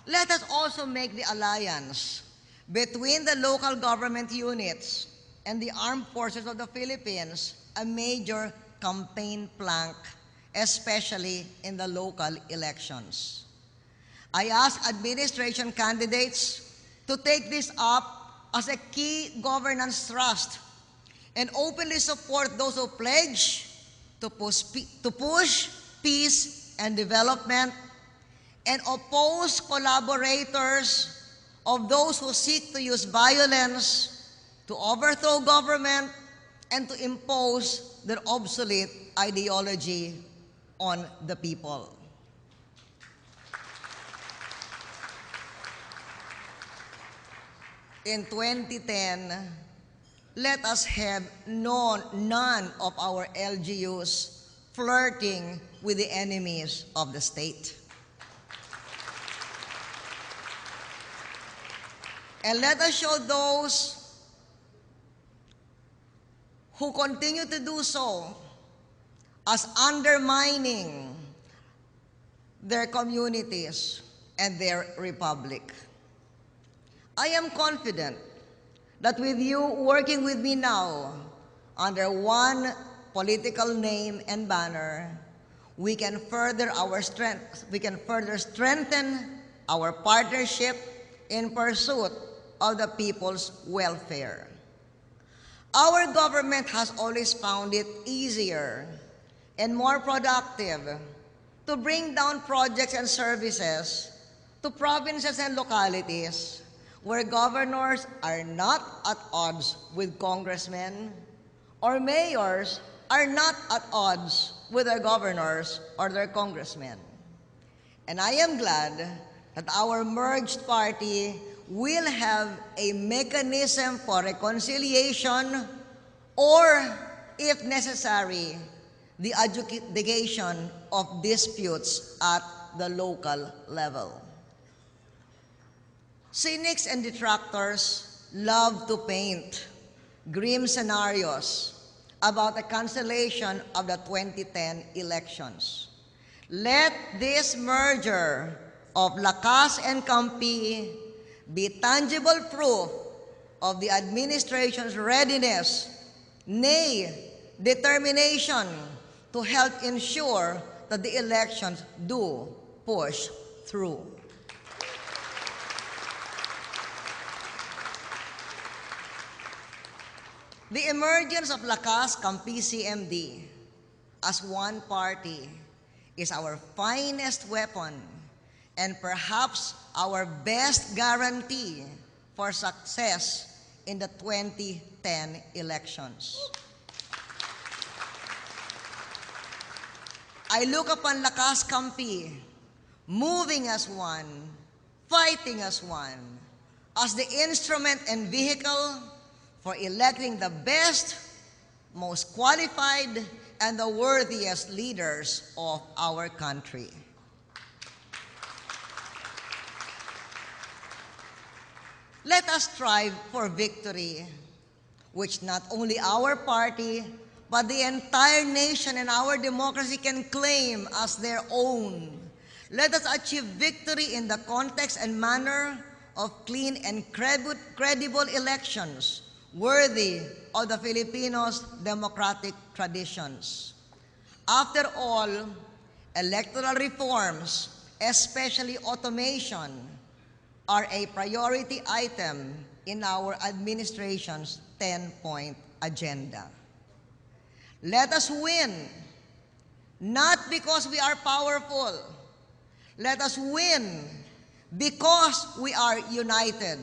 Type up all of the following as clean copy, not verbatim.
Let us also make the alliance between the local government units and the armed forces of the Philippines a major campaign plank, especially in the local elections. I ask administration candidates to take this up as a key governance thrust and openly support those who pledge to push peace and development and oppose collaborators of those who seek to use violence to overthrow government and to impose their obsolete ideology on the people. In 2010, let us have none of our LGUs flirting with the enemies of the state. And let us show those who continue to do so as undermining their communities and their republic. I am confident that with you working with me now under one political name and banner, we can further strengthen our partnership in pursuit of the people's welfare. Our government has always found it easier and more productive to bring down projects and services to provinces and localities where governors are not at odds with congressmen or mayors are not at odds with their governors or their congressmen. And I am glad that our merged party will have a mechanism for reconciliation or, if necessary, the adjudication of disputes at the local level. Cynics and detractors love to paint grim scenarios about the cancellation of the 2010 elections. Let this merger of Lakas and Campi be tangible proof of the administration's readiness, nay, determination to help ensure that the elections do push through. The emergence of Lakas Campi CMD as one party is our finest weapon and perhaps our best guarantee for success in the 2010 elections. I look upon Lakas Campi moving as one, fighting as one, as the instrument and vehicle for electing the best, most qualified, and the worthiest leaders of our country. Let us strive for victory, which not only our party, but the entire nation and our democracy can claim as their own. Let us achieve victory in the context and manner of clean and credible elections, worthy of the Filipinos' democratic traditions. After all, electoral reforms, especially automation, are a priority item in our administration's 10-point agenda. Let us win, not because we are powerful. Let us win because we are united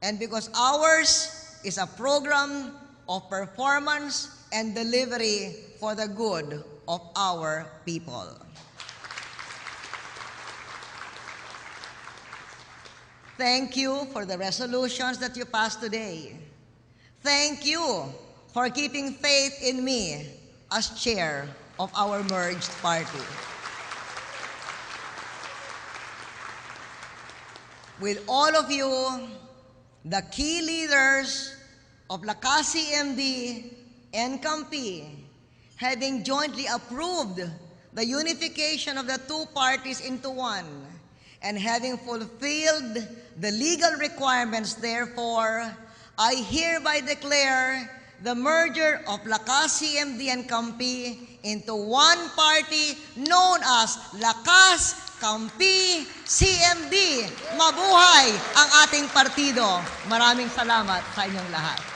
and because ours is a program of performance and delivery for the good of our people. Thank you for the resolutions that you passed today. Thank you for keeping faith in me as chair of our merged party. With all of you, the key leaders of Lakas CMD and Campi, having jointly approved the unification of the two parties into one, And having fulfilled the legal requirements, therefore, I hereby declare the merger of Lakas CMD and Kampi into one party known as Lakas Kampi CMD. Mabuhay ang ating partido. Maraming salamat sa inyong lahat.